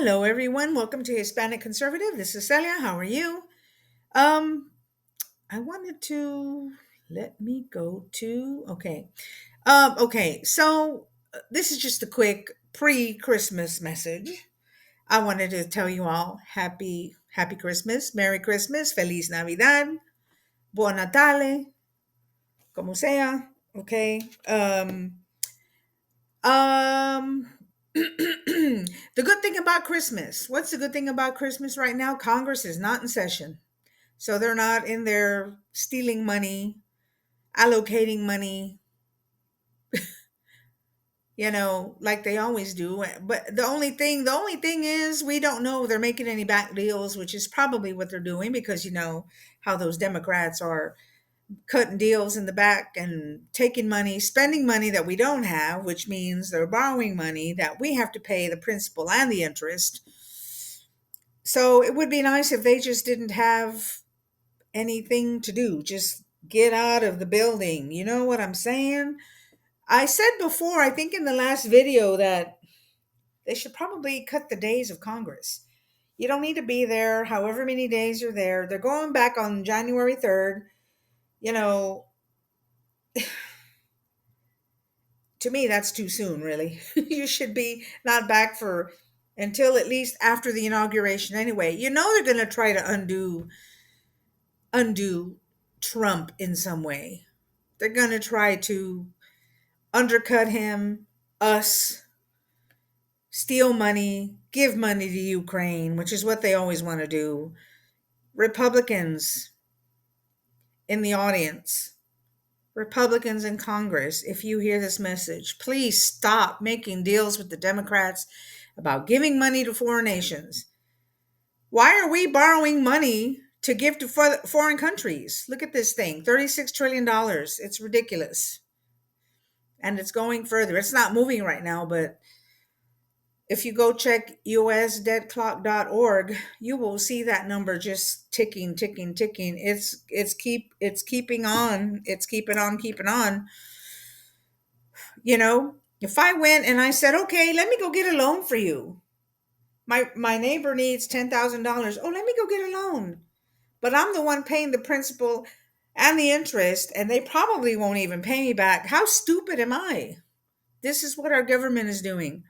Hello, everyone. Welcome to Hispanic Conservative. This is Celia. How are you? Um, I wanted to let me go to okay. Okay. This is just a quick pre-Christmas message. I wanted to tell you all happy Christmas, Merry Christmas, Feliz Navidad, Buon Natale, como sea. Okay. Um, the good thing about Christmas. What's the good thing about Christmas right now? Congress is not in session. So they're not in there stealing money, allocating money, like they always do. But the only thing is we don't know they're making any back deals, which is probably what they're doing because you know how those Democrats are cutting deals in the back and taking money, spending money that we don't have, which means they're borrowing money that we have to pay the principal and the interest. So it would be nice if they just didn't have anything to do. Just get out of the building. You know what I'm saying? I said before, I think in the last video, that they should probably cut the days of Congress. You don't need to be there however many days you're there. They're going back on January 3rd. You know, to me, that's too soon, really. You should be not back for until at least after the inauguration anyway. You know they're going to try to undo Trump in some way. They're going to try to undercut him, us, steal money, give money to Ukraine, which is what they always want to do. Republicans in the audience, Republicans in Congress, if you hear this message, please stop making deals with the Democrats about giving money to foreign nations. Why are we borrowing money to give to foreign countries? Look at this thing, $36 trillion. It's ridiculous. And it's going further. It's not moving right now, but if you go check usdebtclock.org, you will see that number just ticking, ticking, ticking. It's keeping on. It's keeping on. If I went and I said, "Okay, let me go get a loan for you. My neighbor needs $10,000. Oh, let me go get a loan." But I'm the one paying the principal and the interest, and they probably won't even pay me back. How stupid am I? This is what our government is doing.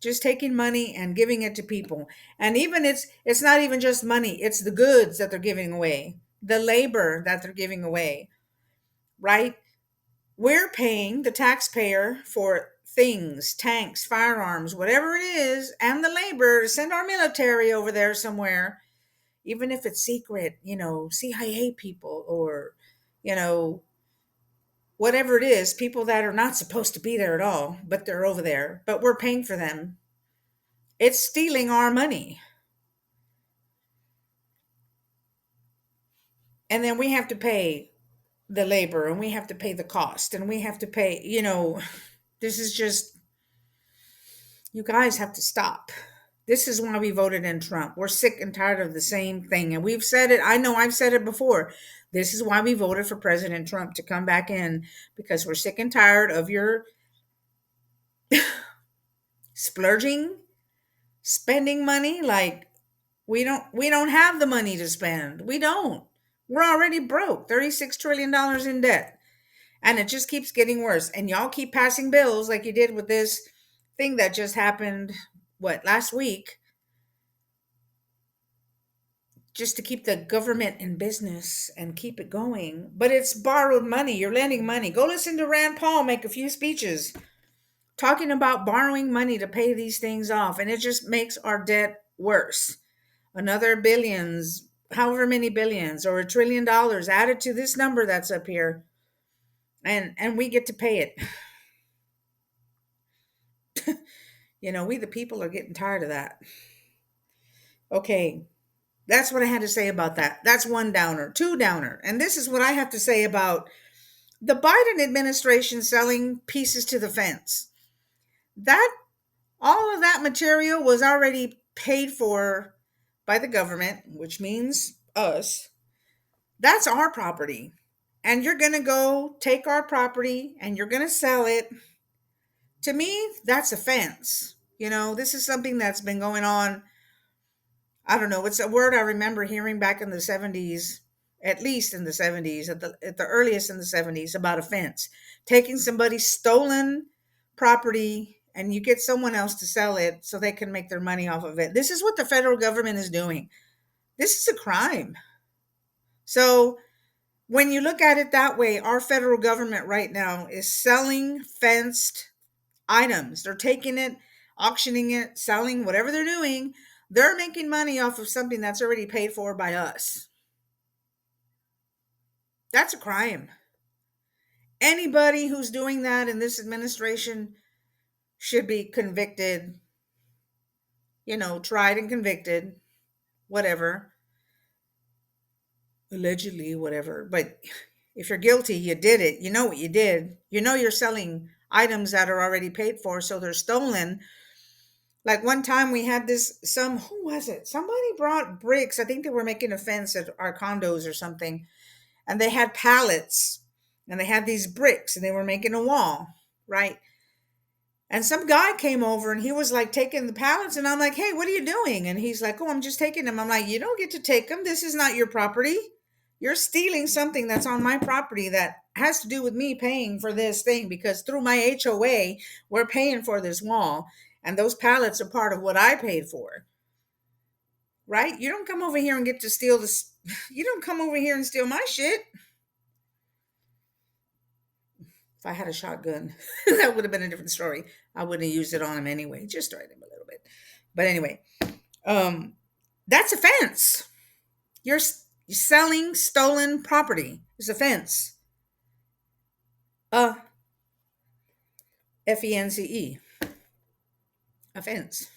Just taking money and giving it to people. And even it's not even just money, it's the goods that they're giving away, the labor that they're giving away, right? We're paying the taxpayer for things, tanks, firearms, whatever it is, and the labor to send our military over there somewhere, even if it's secret, CIA people, or you know whatever it is, people that are not supposed to be there at all, but they're over there, but we're paying for them. It's stealing our money. And then we have to pay the labor, and we have to pay the cost, and we have to pay, this is just, you guys have to stop. This is why we voted in Trump. We're sick and tired of the same thing. And we've said it. I know I've said it before. This is why we voted for President Trump to come back in, because we're sick and tired of your splurging, spending money like we don't have the money to spend. We don't. We're already broke. $36 trillion in debt. And it just keeps getting worse. And y'all keep passing bills like you did with this thing that just happened, last week, just to keep the government in business and keep it going. But it's borrowed money. You're lending money. Go listen to Rand Paul make a few speeches talking about borrowing money to pay these things off. And it just makes our debt worse. Another billions, however many billions, or $1 trillion added to this number that's up here. And we get to pay it. We the people are getting tired of that. Okay, that's what I had to say about that. That's one downer. Two downer. And this is what I have to say about the Biden administration selling pieces to the fence. That all of that material was already paid for by the government, which means us. That's our property. And you're going to go take our property and you're going to sell it. To me, that's a fence. This is something that's been going on. I don't know. It's a word I remember hearing back in the 70s, at least in the 70s, at the earliest in the 70s, about a fence. Taking somebody's stolen property and you get someone else to sell it so they can make their money off of it. This is what the federal government is doing. This is a crime. So when you look at it that way, our federal government right now is selling fenced items. They're taking it, auctioning it, selling whatever they're doing. They're making money off of something that's already paid for by us. That's a crime. Anybody who's doing that in this administration should be convicted, tried and convicted, whatever, allegedly, whatever. But if you're guilty, you did it. You know what you did. You know you're selling items that are already paid for, so they're stolen. Like one time we had who was it? Somebody brought bricks. I think they were making a fence at our condos or something. And they had pallets and they had these bricks and they were making a wall, right? And some guy came over and he was like taking the pallets and I'm like, "Hey, what are you doing?" And he's like, "Oh, I'm just taking them." I'm like, "You don't get to take them. This is not your property. You're stealing something that's on my property that has to do with me paying for this thing because through my HOA, we're paying for this wall and those pallets are part of what I paid for." Right? You don't come over here and get to steal this. You don't come over here and steal my shit. If I had a shotgun, that would have been a different story. I wouldn't have used it on him anyway, just tried him a little bit. But anyway, um, that's offense. You're selling stolen property. It's offense. Uh, FENCE. Offense.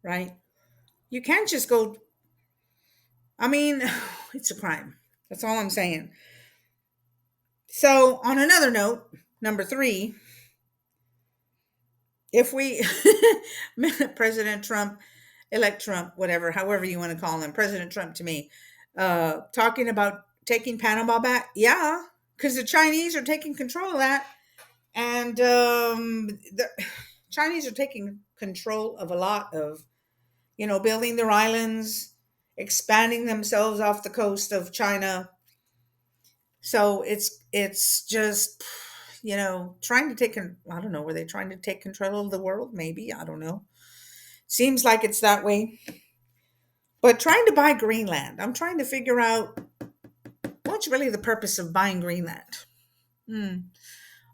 Right? You can't just go. I mean, it's a crime. That's all I'm saying. So, on another note, number 3, if we, President Trump, elect Trump, whatever, however you want to call him, President Trump to me, talking about taking Panama back. Yeah, because the Chinese are taking control of that. And the Chinese are taking control of a lot of, building their islands, expanding themselves off the coast of China. So it's just, trying to I don't know, were they trying to take control of the world? Maybe, I don't know. Seems like it's that way. But trying to buy Greenland, I'm trying to figure out what's really the purpose of buying Greenland. Hmm,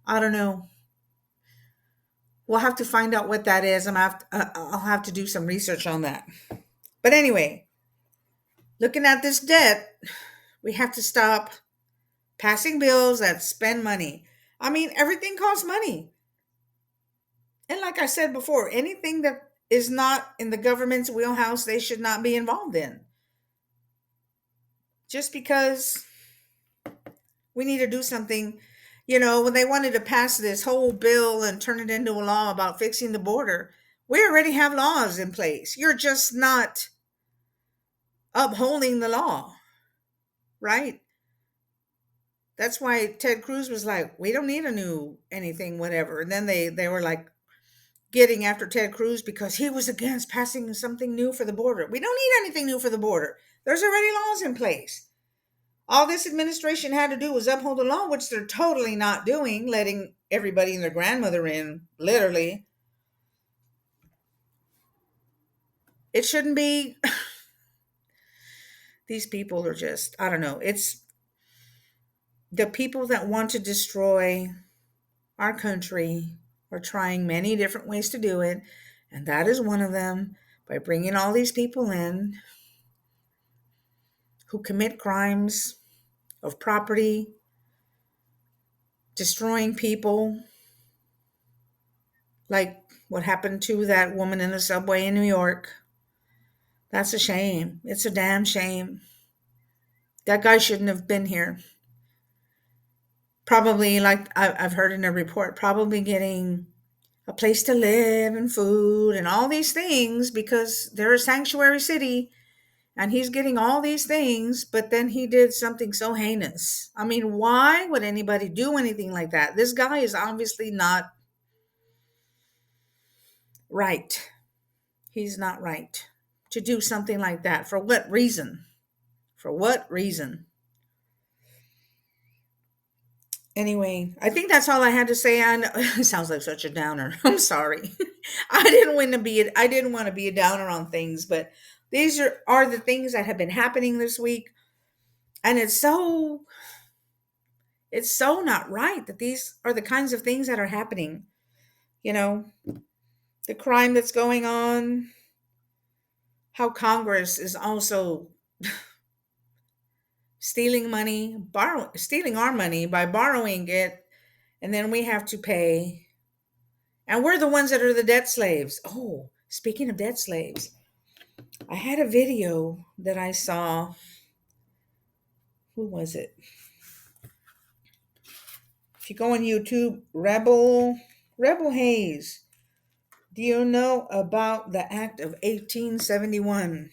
I don't know. We'll have to find out what that is. I'll have to do some research on that. But anyway, looking at this debt, we have to stop passing bills that spend money. I mean, everything costs money. And like I said before, anything that is not in the government's wheelhouse, they should not be involved in. Just because we need to do something, when they wanted to pass this whole bill and turn it into a law about fixing the border, we already have laws in place. You're just not upholding the law, right? That's why Ted Cruz was like, "We don't need a new anything, whatever." And then they were like getting after Ted Cruz because he was against passing something new for the border. We don't need anything new for the border. There's already laws in place. All this administration had to do was uphold the law, which they're totally not doing, letting everybody and their grandmother in, literally. It shouldn't be. These people are just, I don't know. It's the people that want to destroy our country are trying many different ways to do it. And that is one of them, by bringing all these people in who commit crimes of property, destroying people, like what happened to that woman in the subway in New York. That's a shame. It's a damn shame. That guy shouldn't have been here. Probably, like I've heard in a report, probably getting a place to live and food and all these things because they're a sanctuary city and he's getting all these things, but then he did something so heinous. I mean, why would anybody do anything like that? This guy is obviously not right. He's not right to do something like that. For what reason? For what reason? Anyway, I think that's all I had to say on it sounds like such a downer. I'm sorry. I didn't want to be a downer on things, but these are the things that have been happening this week. And it's so not right that these are the kinds of things that are happening. You know, the crime that's going on, how Congress is also stealing our money by borrowing it, and then we have to pay. And we're the ones that are the debt slaves. Oh, speaking of debt slaves, I had a video that I saw. Who was it? If you go on YouTube, Rebel Hayes. Do you know about the Act of 1871?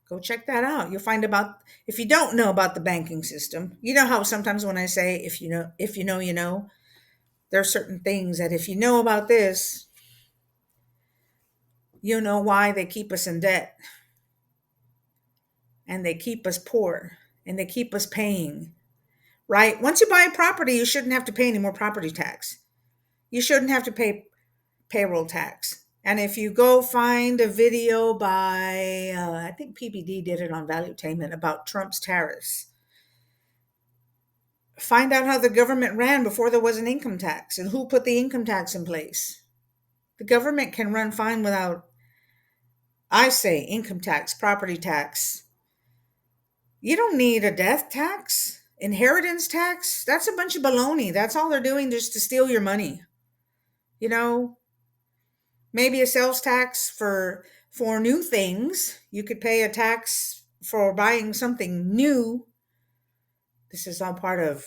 Go check that out. You'll find about if you don't know about the banking system, you know how sometimes when I say if you know, you know, there are certain things that if you know about this, you know why they keep us in debt and they keep us poor and they keep us paying, right? Once you buy a property, you shouldn't have to pay any more property tax. You shouldn't have to pay payroll tax. And if you go find a video by, I think PBD did it on Valuetainment about Trump's tariffs, find out how the government ran before there was an income tax and who put the income tax in place. The government can run fine without, I say, income tax, property tax. You don't need a death tax, inheritance tax. That's a bunch of baloney. That's all they're doing just to steal your money. You know, maybe a sales tax for new things. You could pay a tax for buying something new. This is all part of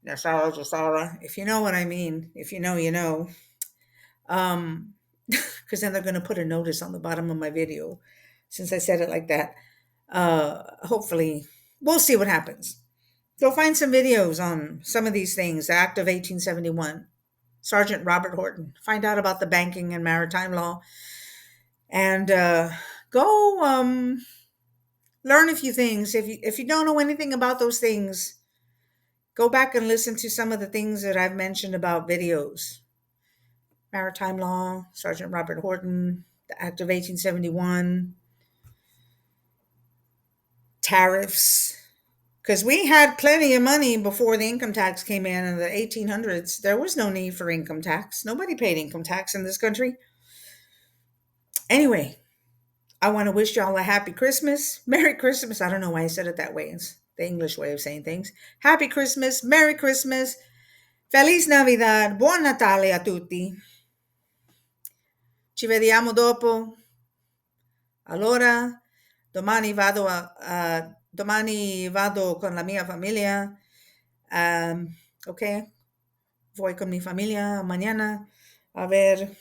Nasara. If you know what I mean, if you know, you know. Because then they're going to put a notice on the bottom of my video since I said it like that. Hopefully, we'll see what happens. Go find some videos on some of these things. The Act of 1871, Sergeant Robert Horton. Find out about the banking and maritime law, and go learn a few things. If you don't know anything about those things, go back and listen to some of the things that I've mentioned about videos. Maritime law, Sergeant Robert Horton, the Act of 1871, tariffs. Because we had plenty of money before the income tax came in the 1800s. There was no need for income tax. Nobody paid income tax in this country. Anyway, I want to wish y'all a happy Christmas. Merry Christmas. I don't know why I said it that way. It's the English way of saying things. Happy Christmas. Merry Christmas. Feliz Navidad. Buon Natale a tutti. Ci vediamo dopo. Allora, domani vado con la mia famiglia. Ok? Voy con mi familia mañana a ver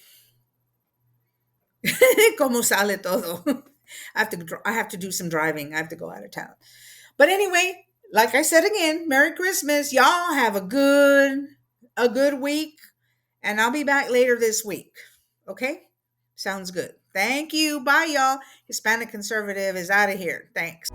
cómo sale todo. I have to do some driving. I have to go out of town. But anyway, like I said again, Merry Christmas. Y'all have a good week, and I'll be back later this week. Okay? Sounds good. Thank you. Bye, y'all. Hispanic Conservative is out of here. Thanks.